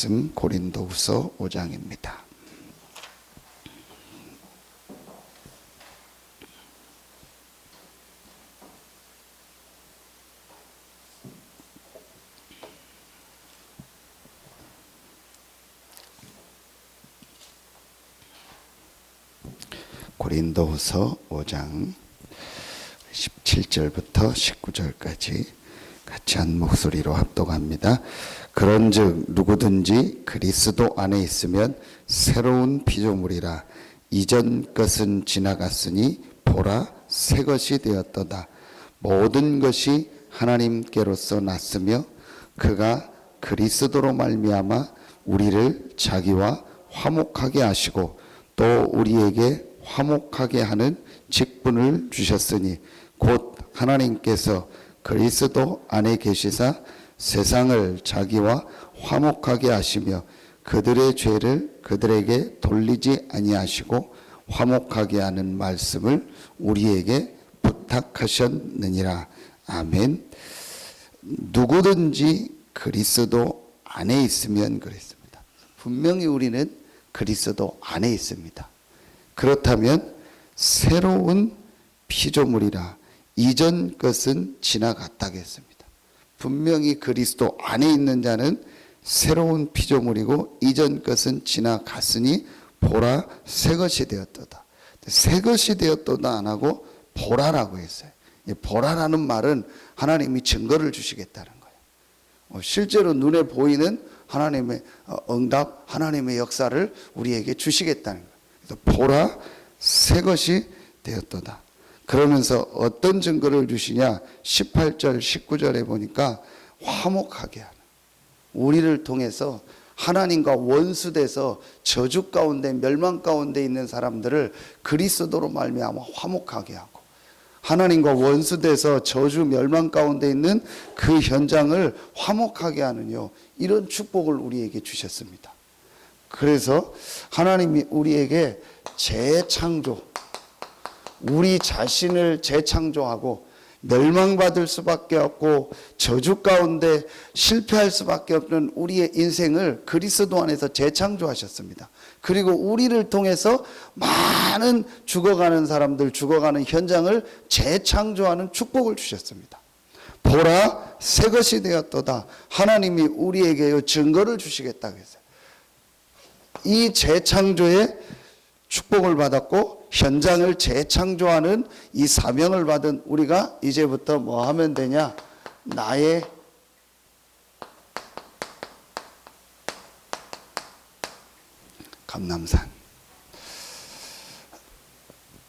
말씀 고린도후서 5장입니다. 고린도후서 5장 17절부터 19절까지 같이 한 목소리로 합독합니다. 그런즉 누구든지 그리스도 안에 있으면 새로운 피조물이라. 이전 것은 지나갔으니 보라 새 것이 되었도다. 모든 것이 하나님께로서 났으며 그가 그리스도로 말미암아 우리를 자기와 화목하게 하시고 또 우리에게 화목하게 하는 직분을 주셨으니 곧 하나님께서 그리스도 안에 계시사 세상을 자기와 화목하게 하시며 그들의 죄를 그들에게 돌리지 아니하시고 화목하게 하는 말씀을 우리에게 부탁하셨느니라. 아멘. 누구든지 그리스도 안에 있으면 그랬습니다. 분명히 우리는 그리스도 안에 있습니다. 그렇다면 새로운 피조물이라. 이전 것은 지나갔다고 했습니다. 분명히 그리스도 안에 있는 자는 새로운 피조물이고 이전 것은 지나갔으니 보라 새 것이 되었도다. 새 것이 되었도다 안 하고 보라라고 했어요. 보라라는 말은 하나님이 증거를 주시겠다는 거예요. 실제로 눈에 보이는 하나님의 응답, 하나님의 역사를 우리에게 주시겠다는 거예요. 그래서 보라 새 것이 되었도다. 그러면서 어떤 증거를 주시냐? 18절 19절에 보니까 화목하게 하는, 우리를 통해서 하나님과 원수돼서 저주 가운데 멸망 가운데 있는 사람들을 그리스도로 말미암아 화목하게 하고, 하나님과 원수돼서 저주 멸망 가운데 있는 그 현장을 화목하게 하는 이런 축복을 우리에게 주셨습니다. 그래서 하나님이 우리에게 재창조, 우리 자신을 재창조하고 멸망받을 수밖에 없고 저주 가운데 실패할 수밖에 없는 우리의 인생을 그리스도 안에서 재창조하셨습니다. 그리고 우리를 통해서 많은 죽어가는 사람들, 죽어가는 현장을 재창조하는 축복을 주셨습니다. 보라 새 것이 되었도다. 하나님이 우리에게 증거를 주시겠다고 했어요. 이 재창조의 축복을 받았고 현장을 재창조하는 이 사명을 받은 우리가 이제부터 뭐 하면 되냐? 나의 감람산,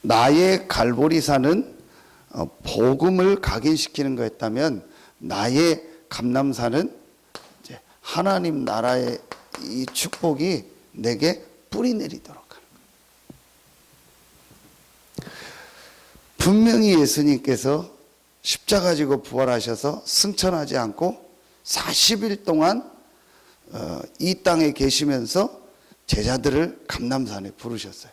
나의 갈보리산은 복음을 각인시키는 거였다면 나의 감람산은 이제 하나님 나라의 이 축복이 내게 뿌리 내리도록 하는 거예요. 분명히 예수님께서 십자가 지고 부활하셔서 승천하지 않고 40일 동안 이 땅에 계시면서 제자들을 감람산에 부르셨어요.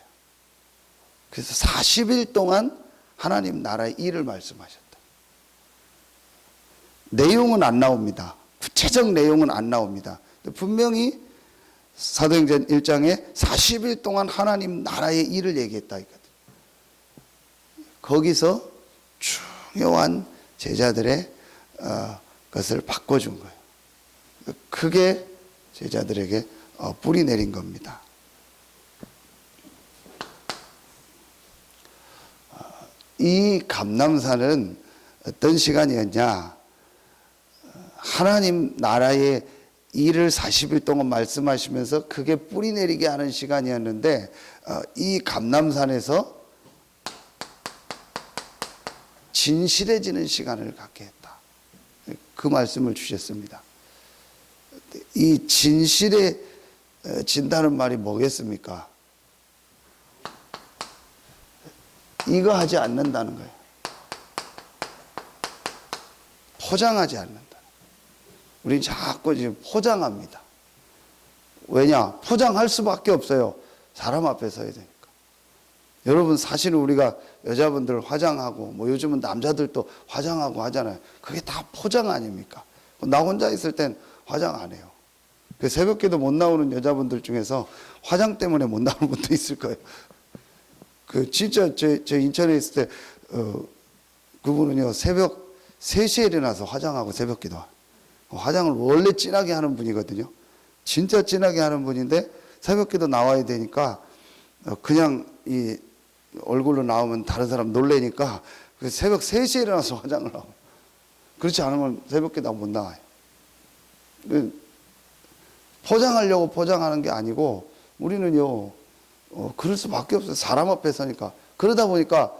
그래서 40일 동안 하나님 나라의 일을 말씀하셨다. 내용은 안 나옵니다. 구체적 내용은 안 나옵니다. 분명히 사도행전 1장에 40일 동안 하나님 나라의 일을 얘기했다 했거든요. 거기서 중요한 제자들의 것을 바꿔준 거예요. 그게 제자들에게 뿌리 내린 겁니다. 이 감람산은 어떤 시간이었냐? 하나님 나라의 일을 40일 동안 말씀하시면서 그게 뿌리 내리게 하는 시간이었는데 이 감람산에서 진실해지는 시간을 갖게 했다. 그 말씀을 주셨습니다. 이 진실해진다는 말이 뭐겠습니까? 이거 하지 않는다는 거예요. 포장하지 않는다. 우리 자꾸 지금 포장합니다. 왜냐? 포장할 수밖에 없어요. 사람 앞에 서야 되니까. 여러분 사실은 우리가 여자분들 화장하고 뭐 요즘은 남자들도 화장하고 하잖아요. 그게 다 포장 아닙니까? 나 혼자 있을 땐 화장 안 해요. 그 새벽기도 못 나오는 여자분들 중에서 화장 때문에 못 나오는 분도 있을 거예요. 그 진짜 제 인천에 있을 때 그분은요 새벽 3시에 일어나서 화장하고 새벽기도 화장을 원래 진하게 하는 분이거든요. 진짜 진하게 하는 분인데 새벽기도 나와야 되니까 그냥 이 얼굴로 나오면 다른 사람 놀래니까 새벽 3시에 일어나서 화장을 하고, 그렇지 않으면 새벽기도 못 나와요. 포장하려고 포장하는 게 아니고 우리는요 그럴 수밖에 없어요. 사람 앞에 서니까. 그러다 보니까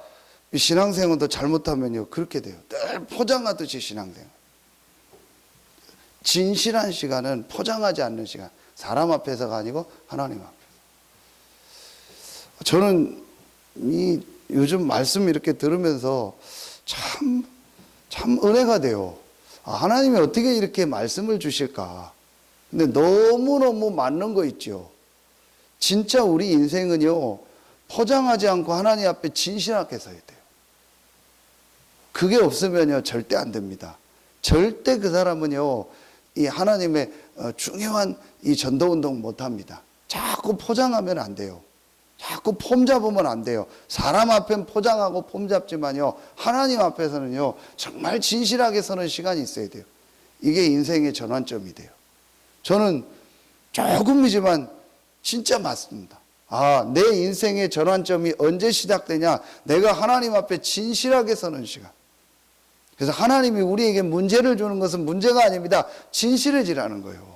신앙생활도 잘못하면요 그렇게 돼요. 늘 포장하듯이 신앙생활. 진실한 시간은 포장하지 않는 시간. 사람 앞에서가 아니고 하나님 앞에서. 저는 이 요즘 말씀 이렇게 들으면서 참 은혜가 돼요. 하나님이 어떻게 이렇게 말씀을 주실까. 근데 너무너무 맞는 거 있죠. 진짜 우리 인생은요 포장하지 않고 하나님 앞에 진실하게 서야 돼요. 그게 없으면요 절대 안 됩니다. 절대 그 사람은요 이 하나님의 중요한 이 전도운동 못합니다. 자꾸 포장하면 안 돼요. 자꾸 폼 잡으면 안 돼요. 사람 앞엔 포장하고 폼 잡지만요 하나님 앞에서는요 정말 진실하게 서는 시간이 있어야 돼요. 이게 인생의 전환점이 돼요. 저는 조금이지만 진짜 맞습니다. 내 인생의 전환점이 언제 시작되냐? 내가 하나님 앞에 진실하게 서는 시간. 그래서 하나님이 우리에게 문제를 주는 것은 문제가 아닙니다. 진실해지라는 거예요.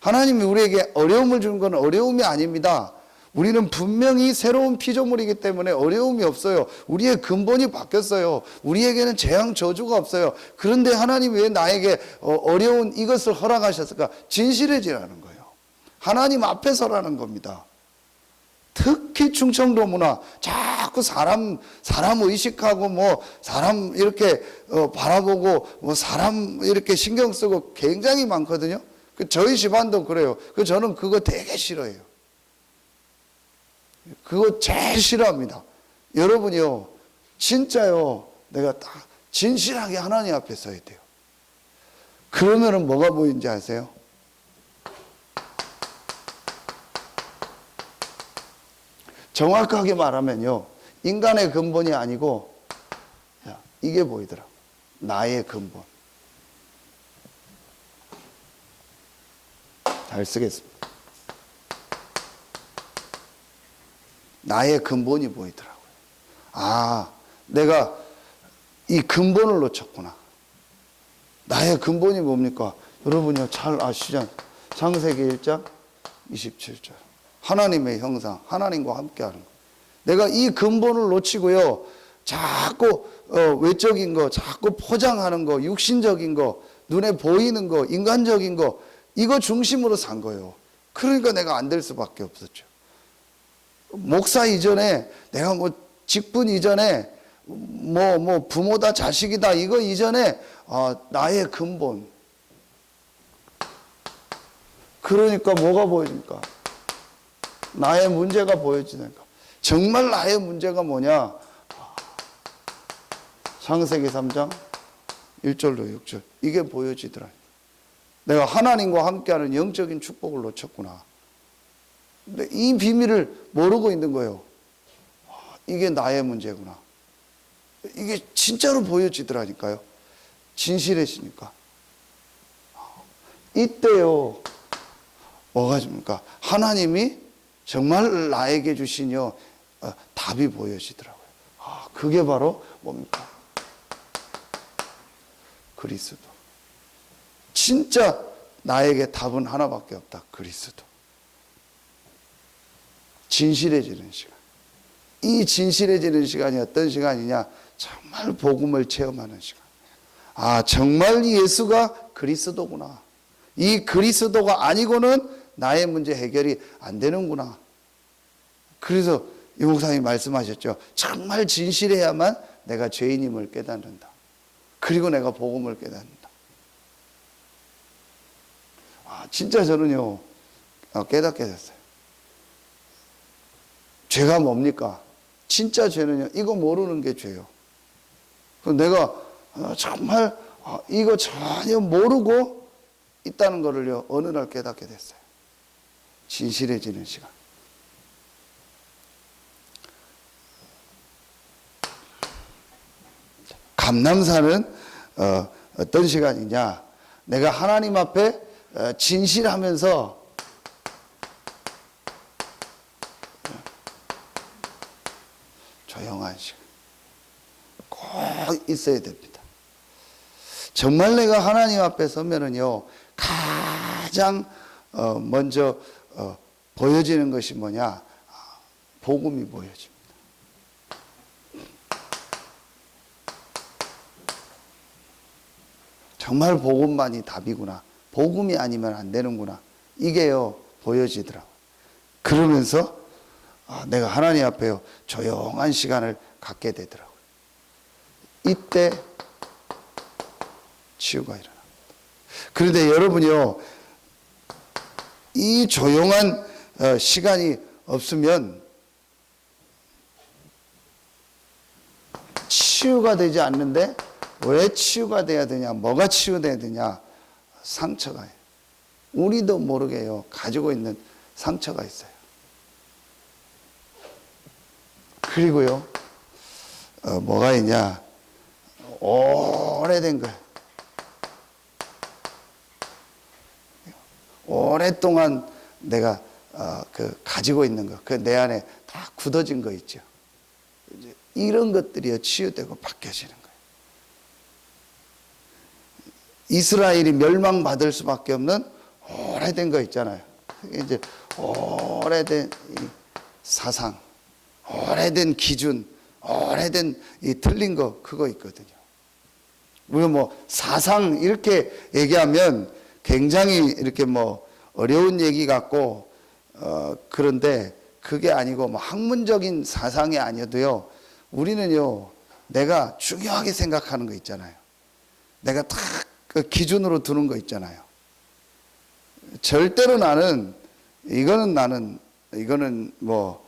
하나님이 우리에게 어려움을 주는 건 어려움이 아닙니다. 우리는 분명히 새로운 피조물이기 때문에 어려움이 없어요. 우리의 근본이 바뀌었어요. 우리에게는 재앙 저주가 없어요. 그런데 하나님이 왜 나에게 어려운 이것을 허락하셨을까? 진실해지라는 거예요. 하나님 앞에 서라는 겁니다. 특히 충청도 문화, 자꾸 사람 의식하고 사람 이렇게 바라보고 사람 이렇게 신경 쓰고 굉장히 많거든요. 저희 집안도 그래요. 저는 그거 되게 싫어해요. 그거 제일 싫어합니다. 여러분이요, 진짜요, 내가 딱 진실하게 하나님 앞에 서야 돼요. 그러면은 뭐가 보이는지 아세요? 정확하게 말하면요, 인간의 근본이 아니고 이게 보이더라고요. 나의 근본. 잘 쓰겠습니다. 나의 근본이 보이더라고요. 내가 이 근본을 놓쳤구나. 나의 근본이 뭡니까? 여러분이 잘 아시잖아요. 창세기 1장 27절. 하나님의 형상, 하나님과 함께하는 거. 내가 이 근본을 놓치고요, 자꾸 외적인 거, 자꾸 포장하는 거, 육신적인 거, 눈에 보이는 거, 인간적인 거, 이거 중심으로 산 거예요. 그러니까 내가 안 될 수밖에 없었죠. 목사 이전에, 내가 직분 이전에, 부모다, 자식이다, 이거 이전에, 나의 근본. 그러니까 뭐가 보여집니까? 나의 문제가 보여지니까. 정말 나의 문제가 뭐냐? 창세기 3장 1절로 6절. 이게 보여지더라. 내가 하나님과 함께하는 영적인 축복을 놓쳤구나. 근데 이 비밀을 모르고 있는 거예요. 이게 나의 문제구나. 이게 진짜로 보여지더라니까요. 진실해지니까. 이때요, 뭐가 줍니까? 하나님이 정말 나에게 주시뇨 답이 보여지더라고요. 그게 바로 뭡니까? 그리스도. 진짜 나에게 답은 하나밖에 없다. 그리스도. 진실해지는 시간. 이 진실해지는 시간이 어떤 시간이냐? 정말 복음을 체험하는 시간. 정말 예수가 그리스도구나. 이 그리스도가 아니고는 나의 문제 해결이 안 되는구나. 그래서 이 목사님이 말씀하셨죠. 정말 진실해야만 내가 죄인임을 깨닫는다. 그리고 내가 복음을 깨닫는다. 진짜 저는요, 깨닫게 됐어요. 죄가 뭡니까? 진짜 죄는요, 이거 모르는 게 죄요. 내가 정말 이거 전혀 모르고 있다는 거를요, 어느 날 깨닫게 됐어요. 진실해지는 시간. 감남산은 어떤 시간이냐? 내가 하나님 앞에 진실하면서 조용한 시간 꼭 있어야 됩니다. 정말 내가 하나님 앞에 서면은요, 가장 먼저 보여지는 것이 뭐냐? 복음이 보여집니다. 정말 복음만이 답이구나. 복음이 아니면 안 되는구나. 이게요, 보여지더라고요. 그러면서 내가 하나님 앞에요, 조용한 시간을 갖게 되더라고요. 이때 치유가 일어납니다. 그런데 여러분이요, 이 조용한 시간이 없으면 치유가 되지 않는데, 왜 치유가 돼야 되냐? 뭐가 치유돼야 되냐? 상처가, 우리도 모르게요, 가지고 있는 상처가 있어요. 그리고요, 뭐가 있냐? 오래된 거예요. 오랫동안 내가 가지고 있는 거, 그 내 안에 다 굳어진 거 있죠. 이런 것들이 치유되고 바뀌어지는 거예요. 이스라엘이 멸망받을 수밖에 없는 오래된 거 있잖아요. 이제 오래된 사상, 오래된 기준, 오래된 이 틀린 거, 그거 있거든요. 우리가 뭐 사상 이렇게 얘기하면 굉장히 이렇게 뭐 어려운 얘기 같고, 그런데 그게 아니고 뭐 학문적인 사상이 아니어도요, 우리는요, 내가 중요하게 생각하는 거 있잖아요. 내가 딱 그 기준으로 두는 거 있잖아요. 절대로 이거는 뭐,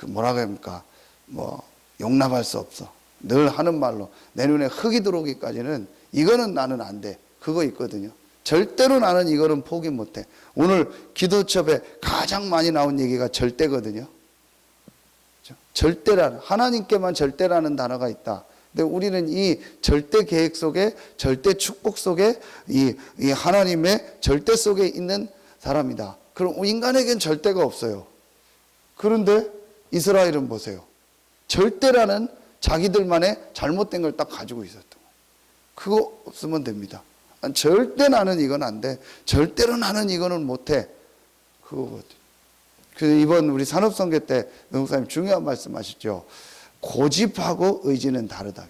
뭐라고 합니까? 뭐, 용납할 수 없어. 늘 하는 말로, 내 눈에 흙이 들어오기까지는 이거는 나는 안 돼. 그거 있거든요. 절대로 나는 이거는 포기 못 해. 오늘 기도첩에 가장 많이 나온 얘기가 절대거든요. 절대라는, 하나님께만 절대라는 단어가 있다. 근데 우리는 이 절대 계획 속에, 절대 축복 속에, 이 하나님의 절대 속에 있는 사람이다. 그럼 인간에겐 절대가 없어요. 그런데 이스라엘은 보세요. 절대라는 자기들만의 잘못된 걸 딱 가지고 있었던 거예요. 그거 없으면 됩니다. 절대 나는 이건 안 돼. 절대로 나는 이거는 못 해. 그거거든요. 그래서 이번 우리 산업선교 때 목사님 중요한 말씀 하셨죠. 고집하고 의지는 다르다.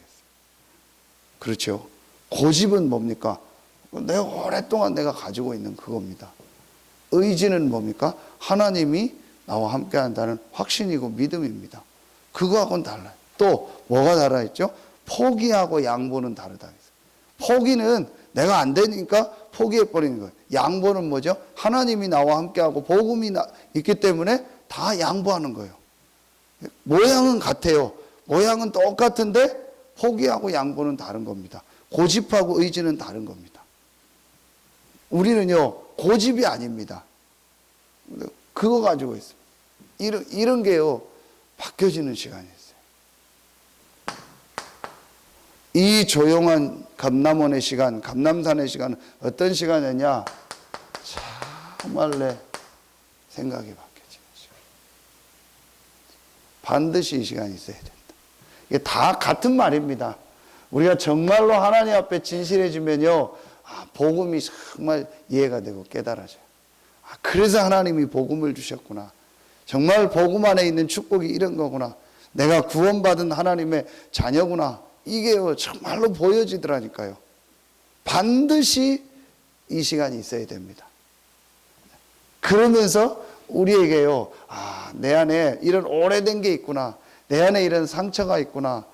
그렇죠. 고집은 뭡니까? 내가 오랫동안 내가 가지고 있는 그겁니다. 의지는 뭡니까? 하나님이 나와 함께 한다는 확신이고 믿음입니다. 그거하고는 달라요. 또 뭐가 달라있죠? 포기하고 양보는 다르다. 포기는 내가 안 되니까 포기해버리는 거예요. 양보는 뭐죠? 하나님이 나와 함께하고 복음이 있기 때문에 다 양보하는 거예요. 모양은 같아요. 모양은 똑같은데 포기하고 양보는 다른 겁니다. 고집하고 의지는 다른 겁니다. 우리는요, 고집이 아닙니다. 그거 가지고 있어요. 이런 게요, 바뀌어지는 시간이 있어요. 이 조용한 감남원의 시간, 감남산의 시간은 어떤 시간이냐? 정말 내 생각이 바뀌어지는 시간. 반드시 이 시간이 있어야 된다. 이게 다 같은 말입니다. 우리가 정말로 하나님 앞에 진실해지면요, 복음이 정말 이해가 되고 깨달아져요. 그래서 하나님이 복음을 주셨구나. 정말 복음 안에 있는 축복이 이런 거구나. 내가 구원받은 하나님의 자녀구나. 이게요, 정말로 보여지더라니까요. 반드시 이 시간이 있어야 됩니다. 그러면서 우리에게요, 내 안에 이런 오래된 게 있구나. 내 안에 이런 상처가 있구나.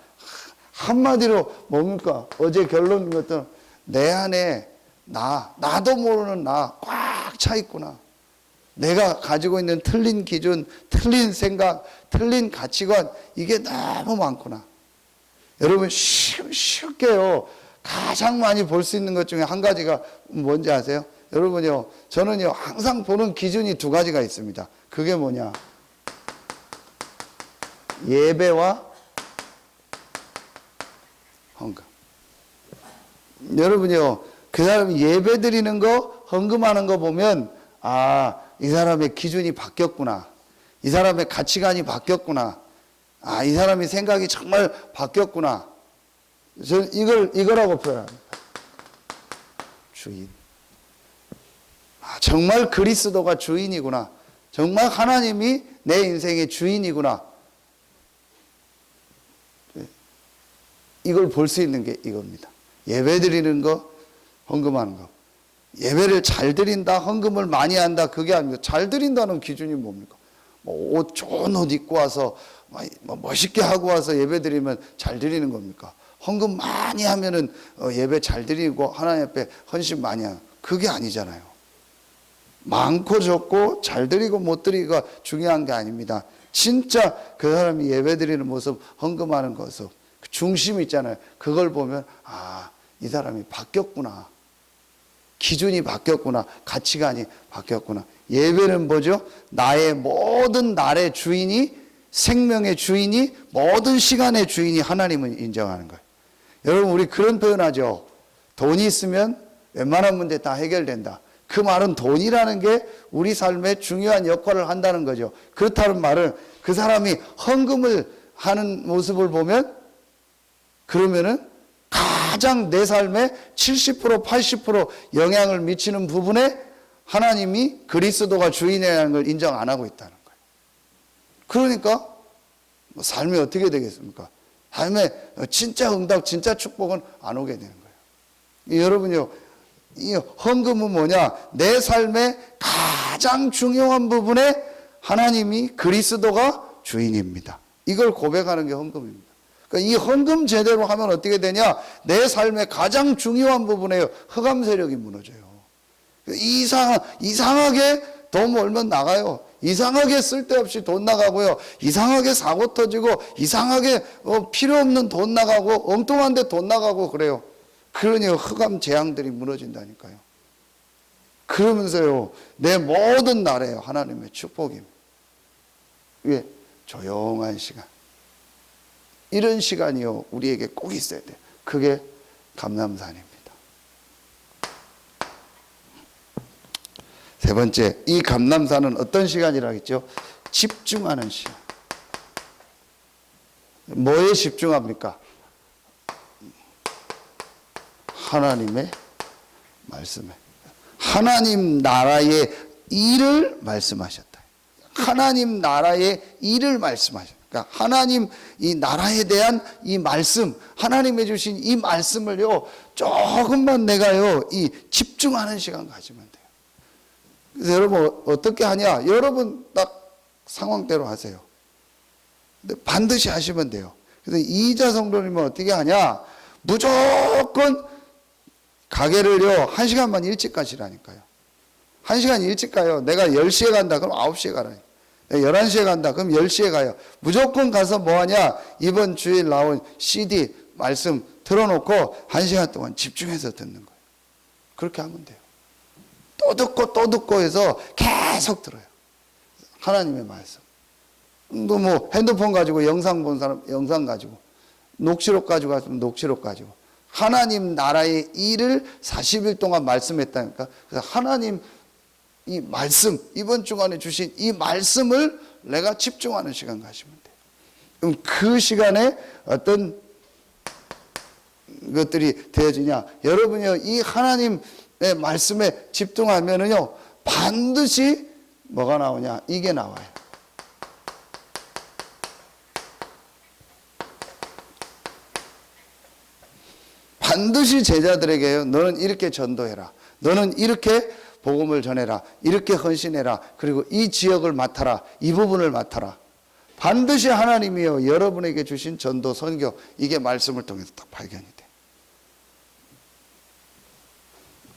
한마디로 뭡니까? 어제 결론 것도 내 안에 나도 모르는 나 꽉 차 있구나. 내가 가지고 있는 틀린 기준, 틀린 생각, 틀린 가치관, 이게 너무 많구나. 여러분 쉽게요, 가장 많이 볼 수 있는 것 중에 한 가지가 뭔지 아세요? 여러분요, 저는요, 항상 보는 기준이 두 가지가 있습니다. 그게 뭐냐? 예배와 헌금. 여러분요, 그 사람이 예배 드리는 거, 헌금하는 거 보면, 아, 이 사람의 기준이 바뀌었구나. 이 사람의 가치관이 바뀌었구나. 아, 이 사람의 생각이 정말 바뀌었구나. 저는 이거라고 표현합니다. 주인. 아, 정말 그리스도가 주인이구나. 정말 하나님이 내 인생의 주인이구나. 이걸 볼 수 있는 게 이겁니다. 예배 드리는 거, 헌금하는 거. 예배를 잘 드린다, 헌금을 많이 한다, 그게 아닙니다. 잘 드린다는 기준이 뭡니까? 뭐 좋은 옷 입고 와서 멋있게 하고 와서 예배 드리면 잘 드리는 겁니까? 헌금 많이 하면은 예배 잘 드리고 하나님 앞에 헌신 많이 하는, 그게 아니잖아요. 많고 적고 잘 드리고 못 드리고가 중요한 게 아닙니다. 진짜 그 사람이 예배 드리는 모습, 헌금하는 모습, 그 중심 있잖아요. 그걸 보면, 아, 이 사람이 바뀌었구나. 기준이 바뀌었구나. 가치관이 바뀌었구나. 예배는 뭐죠? 나의 모든 날의 주인이, 생명의 주인이, 모든 시간의 주인이 하나님을 인정하는 거예요. 여러분, 우리 그런 표현하죠. 돈이 있으면 웬만한 문제 다 해결된다. 그 말은 돈이라는 게 우리 삶에 중요한 역할을 한다는 거죠. 그렇다는 말은 그 사람이 헌금을 하는 모습을 보면, 그러면은 가장 내 삶에 70%, 80% 영향을 미치는 부분에 하나님이 그리스도가 주인이라는 걸 인정 안 하고 있다는 거예요. 그러니까 삶이 어떻게 되겠습니까? 삶에 진짜 응답, 진짜 축복은 안 오게 되는 거예요. 여러분요, 이 헌금은 뭐냐? 내 삶의 가장 중요한 부분에 하나님이 그리스도가 주인입니다. 이걸 고백하는 게 헌금입니다. 그러니까 이 헌금 제대로 하면 어떻게 되냐? 내 삶의 가장 중요한 부분에 흑암 세력이 무너져요. 이상하게 돈 벌면 나가요. 이상하게 쓸데없이 돈 나가고요. 이상하게 사고 터지고, 이상하게 필요 없는 돈 나가고, 엉뚱한 데 돈 나가고 그래요. 그러니 흑암 재앙들이 무너진다니까요. 그러면서요, 내 모든 날에 하나님의 축복입니다. 왜? 조용한 시간. 이런 시간이요, 우리에게 꼭 있어야 돼요. 그게 감람산입니다. 세 번째, 이 감람산은 어떤 시간이라고 했죠? 집중하는 시간. 뭐에 집중합니까? 하나님의 말씀에. 하나님 나라의 일을 말씀하셨다. 하나님 나라의 일을 말씀하셨다. 그러니까 하나님 이 나라에 대한 이 말씀, 하나님이 주신 이 말씀을요, 조금만 내가요, 이 집중하는 시간 가지면 돼요. 그래서 여러분 어떻게 하냐? 여러분 딱 상황대로 하세요. 근데 반드시 하시면 돼요. 그래서 이자 성도님은 어떻게 하냐? 무조건 가게를요, 1시간만 일찍 가시라니까요. 1시간 일찍 가요. 내가 10시에 간다, 그럼 9시에 가라니까. 11시에 간다, 그럼 10시에 가요. 무조건 가서 뭐 하냐? 이번 주일 나온 CD 말씀 틀어놓고 1시간 동안 집중해서 듣는 거예요. 그렇게 하면 돼요. 또 듣고 또 듣고 해서 계속 들어요. 하나님의 말씀. 또 뭐 핸드폰 가지고 영상 본 사람 영상 가지고, 녹취록 가지고 갔으면 녹취록 가지고, 하나님 나라의 일을 40일 동안 말씀했다니까. 그래서 하나님 이 말씀, 이번 주간에 주신 이 말씀을 내가 집중하는 시간 가시면 돼요. 그럼 그 시간에 어떤 것들이 되어지냐? 여러분이요, 이 하나님의 말씀에 집중하면은요, 반드시 뭐가 나오냐? 이게 나와요. 반드시 제자들에게요, 너는 이렇게 전도해라. 너는 이렇게 복음을 전해라. 이렇게 헌신해라. 그리고 이 지역을 맡아라. 이 부분을 맡아라. 반드시 하나님이요, 여러분에게 주신 전도, 선교, 이게 말씀을 통해서 딱 발견이 돼.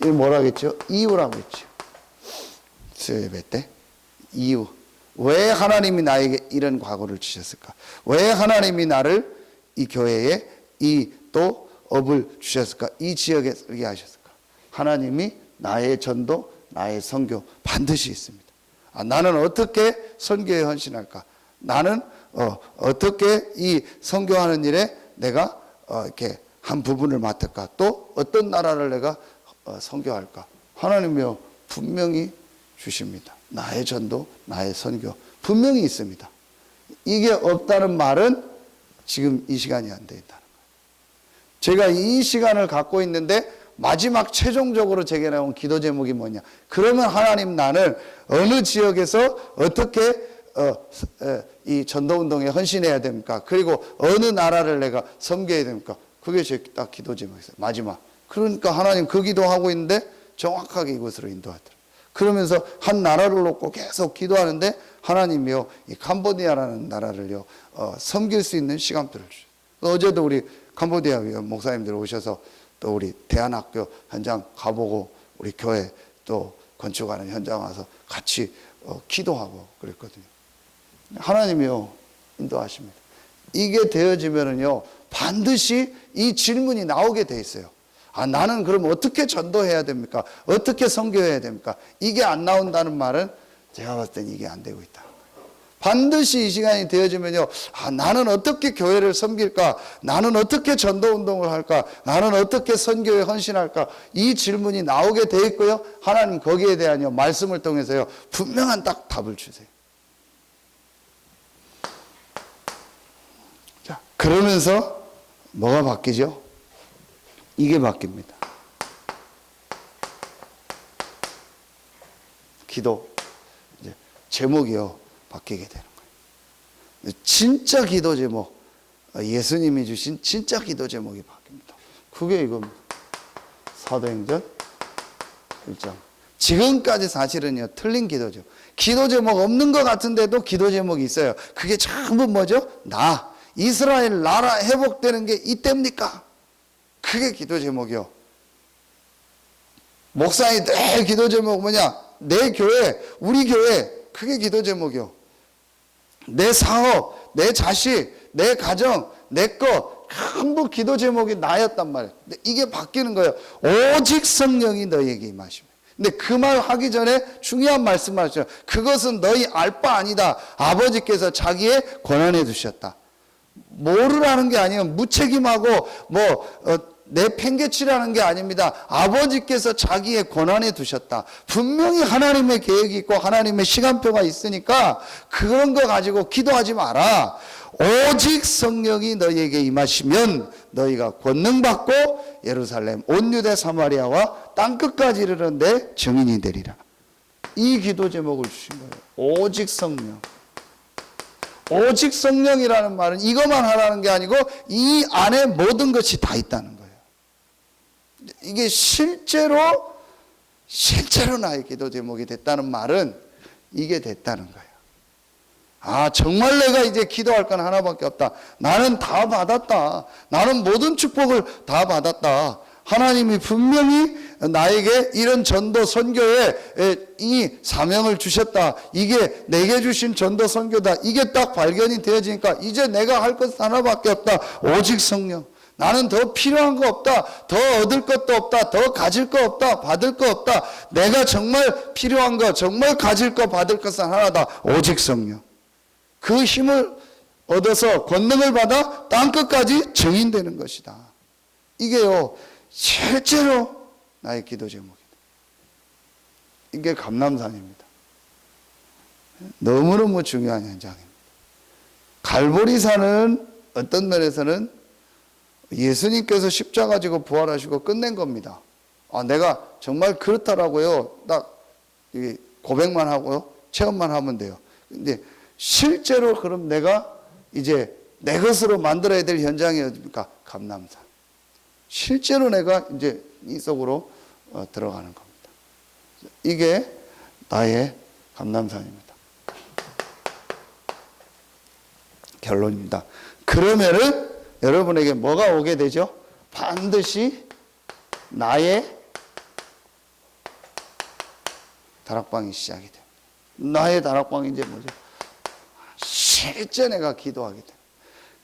이게 뭐라고 했죠? 이유라고 했죠. 수요 예배 때. 이유. 왜 하나님이 나에게 이런 과거를 주셨을까? 왜 하나님이 나를 이 교회에 이 또 업을 주셨을까? 이 지역에 쓰게 하셨을까? 하나님이 나의 전도, 나의 선교 반드시 있습니다. 나는 어떻게 선교에 헌신할까? 나는 어떻게 이 선교하는 일에 내가 이렇게 한 부분을 맡을까? 또 어떤 나라를 내가 선교할까? 하나님이요 분명히 주십니다. 나의 전도, 나의 선교 분명히 있습니다. 이게 없다는 말은 지금 이 시간이 안 된다는 거예요. 제가 이 시간을 갖고 있는데 마지막 최종적으로 제게 나온 기도 제목이 뭐냐? 그러면 하나님 나는 어느 지역에서 어떻게 이 전도운동에 헌신해야 됩니까? 그리고 어느 나라를 내가 섬겨야 됩니까? 그게 제 딱 기도 제목이었어요. 마지막. 그러니까 하나님 그 기도하고 있는데 정확하게 이곳으로 인도하더라고요. 그러면서 한 나라를 놓고 계속 기도하는데 하나님이요 이 캄보디아라는 나라를요 섬길 수 있는 시간표를 주셔요. 어제도 우리 캄보디아 목사님들 오셔서 또 우리 대안학교 현장 가보고 우리 교회 또 건축하는 현장 와서 같이 기도하고 그랬거든요. 하나님이요 인도하십니다. 이게 되어지면은요 반드시 이 질문이 나오게 돼 있어요. 나는 그럼 어떻게 전도해야 됩니까? 어떻게 선교해야 됩니까? 이게 안 나온다는 말은 제가 봤을 땐 이게 안 되고 있다. 반드시 이 시간이 되어지면요, 나는 어떻게 교회를 섬길까? 나는 어떻게 전도운동을 할까? 나는 어떻게 선교에 헌신할까? 이 질문이 나오게 돼 있고요. 하나님 거기에 대한요 말씀을 통해서요 분명한 딱 답을 주세요. 자, 그러면서 뭐가 바뀌죠? 이게 바뀝니다. 기도 이제 제목이요 바뀌게 되는 거예요. 진짜 기도 제목, 예수님이 주신 진짜 기도 제목이 바뀝니다. 그게 이겁니다. 사도행전 1장. 지금까지 사실은요 틀린 기도 제목. 기도 제목 없는 것 같은데도 기도 제목이 있어요. 그게 전부 뭐죠? 이스라엘 나라 회복되는 게 이때입니까? 그게 기도 제목이요. 목사님 내 기도 제목 뭐냐? 내 교회, 우리 교회, 그게 기도 제목이요. 내 사업, 내 자식, 내 가정, 내 거 전부 기도 제목이 나였단 말이에요. 근데 이게 바뀌는 거예요. 오직 성령이 너희에게 임하시면. 근데 그 말 하기 전에 중요한 말씀을 하셨죠. 그것은 너희 알 바 아니다. 아버지께서 자기의 권한에 두셨다. 모르라는 게 아니에요. 무책임하고 내팽개치라는 게 아닙니다. 아버지께서 자기의 권한에 두셨다. 분명히 하나님의 계획이 있고 하나님의 시간표가 있으니까 그런 거 가지고 기도하지 마라. 오직 성령이 너희에게 임하시면 너희가 권능 받고 예루살렘 온 유대 사마리아와 땅끝까지 이르는데 증인이 되리라. 이 기도 제목을 주신 거예요. 오직 성령. 오직 성령이라는 말은 이것만 하라는 게 아니고 이 안에 모든 것이 다 있다는 거예요. 이게 실제로 나의 기도 제목이 됐다는 말은 이게 됐다는 거예요. 정말 내가 이제 기도할 건 하나밖에 없다. 나는 다 받았다. 나는 모든 축복을 다 받았다. 하나님이 분명히 나에게 이런 전도 선교에 이 사명을 주셨다. 이게 내게 주신 전도 선교다. 이게 딱 발견이 되어지니까 이제 내가 할 것은 하나밖에 없다. 오직 성령. 나는 더 필요한 거 없다. 더 얻을 것도 없다. 더 가질 거 없다. 받을 거 없다. 내가 정말 필요한 거, 정말 가질 거, 받을 것은 하나다. 오직 성령. 그 힘을 얻어서 권능을 받아 땅끝까지 증인되는 것이다. 이게요 실제로 나의 기도 제목이다. 이게 감람산입니다. 너무너무 중요한 현장입니다. 갈보리산은 어떤 면에서는 예수님께서 십자가 지고 부활하시고 끝낸 겁니다. 내가 정말 그렇다라고요. 딱 고백만 하고요. 체험만 하면 돼요. 근데 실제로 그럼 내가 이제 내 것으로 만들어야 될 현장이 어디입니까? 감람산. 실제로 내가 이제 이 속으로 들어가는 겁니다. 이게 나의 감람산입니다. 결론입니다. 그러면은 여러분에게 뭐가 오게 되죠? 반드시 나의 다락방이 시작이 돼요. 나의 다락방이 이제 뭐죠? 실제 내가 기도하게 돼요.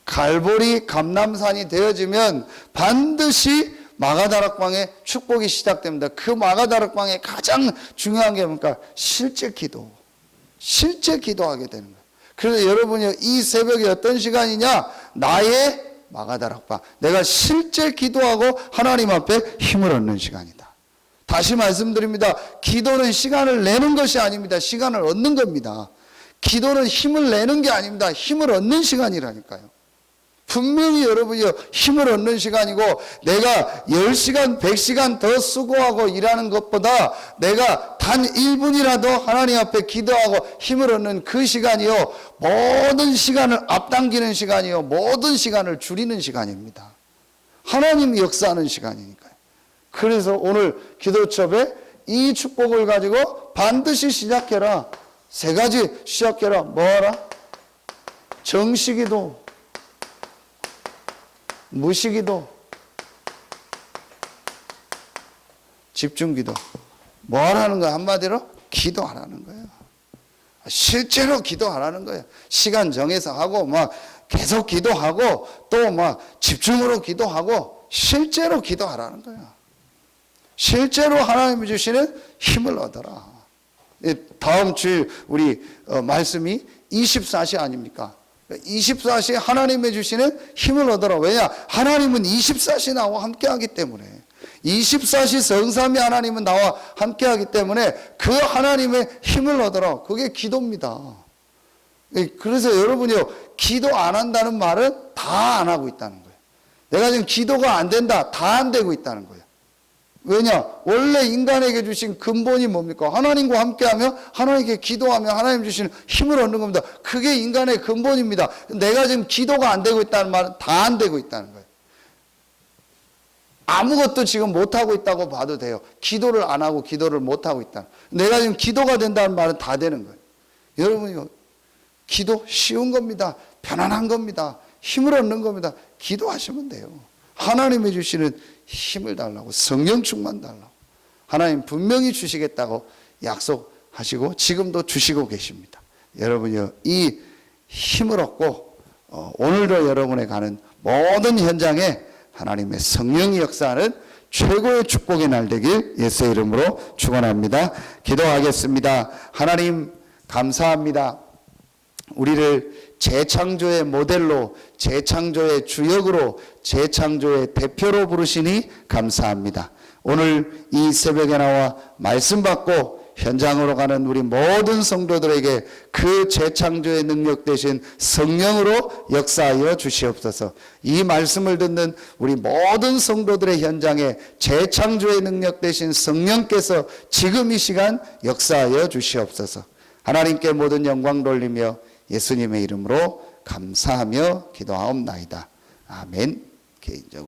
갈보리 감람산이 되어지면 반드시 마가다락방에 축복이 시작됩니다. 그 마가다락방에 가장 중요한 게 뭡니까? 실제 기도. 실제 기도하게 되는 거예요. 그래서 여러분이 이 새벽이 어떤 시간이냐? 나의 마가다락방. 내가 실제 기도하고 하나님 앞에 힘을 얻는 시간이다. 다시 말씀드립니다. 기도는 시간을 내는 것이 아닙니다. 시간을 얻는 겁니다. 기도는 힘을 내는 게 아닙니다. 힘을 얻는 시간이라니까요. 분명히 여러분이 힘을 얻는 시간이고, 내가 10시간, 100시간 더 수고하고 일하는 것보다 내가 단 1분이라도 하나님 앞에 기도하고 힘을 얻는 그 시간이요, 모든 시간을 앞당기는 시간이요, 모든 시간을 줄이는 시간입니다. 하나님이 역사하는 시간이니까요. 그래서 오늘 기도첩에 이 축복을 가지고 반드시 시작해라. 3가지 시작해라. 뭐하라? 정시기도, 무시기도, 집중기도. 뭐 하라는 거야? 한마디로 기도하라는 거예요. 실제로 기도하라는 거예요. 시간 정해서 하고 막 계속 기도하고 또 막 집중으로 기도하고 실제로 기도하라는 거예요. 실제로 하나님이 주시는 힘을 얻어라. 다음 주 우리 말씀이 24시 아닙니까? 24시 하나님이 주시는 힘을 얻어라. 왜냐? 하나님은 24시 나와 함께하기 때문에, 24시 성삼위 하나님은 나와 함께하기 때문에 그 하나님의 힘을 얻어라. 그게 기도입니다. 그래서 여러분이요, 기도 안 한다는 말은 다 안 하고 있다는 거예요. 내가 지금 기도가 안 된다, 다 안 되고 있다는 거예요. 왜냐? 원래 인간에게 주신 근본이 뭡니까? 하나님과 함께하며 하나님께 기도하며 하나님 주시는 힘을 얻는 겁니다. 그게 인간의 근본입니다. 내가 지금 기도가 안 되고 있다는 말은 다 안 되고 있다는 거예요. 아무것도 지금 못하고 있다고 봐도 돼요. 기도를 안 하고 기도를 못하고 있다. 내가 지금 기도가 된다는 말은 다 되는 거예요. 여러분요, 기도 쉬운 겁니다. 편안한 겁니다. 힘을 얻는 겁니다. 기도하시면 돼요. 하나님이 주시는 힘을 달라고, 성령 충만 달라고. 하나님 분명히 주시겠다고 약속하시고 지금도 주시고 계십니다. 여러분이요, 이 힘을 얻고 오늘도 여러분의 가는 모든 현장에 하나님의 성령이 역사하는 최고의 축복의 날 되길 예수의 이름으로 축원합니다. 기도하겠습니다. 하나님 감사합니다. 우리를 재창조의 모델로, 재창조의 주역으로, 재창조의 대표로 부르시니 감사합니다. 오늘 이 새벽에 나와 말씀 받고 현장으로 가는 우리 모든 성도들에게 그 재창조의 능력 되신 성령으로 역사하여 주시옵소서. 이 말씀을 듣는 우리 모든 성도들의 현장에 재창조의 능력 되신 성령께서 지금 이 시간 역사하여 주시옵소서. 하나님께 모든 영광 돌리며 예수님의 이름으로 감사하며 기도하옵나이다. 아멘. 개인적으로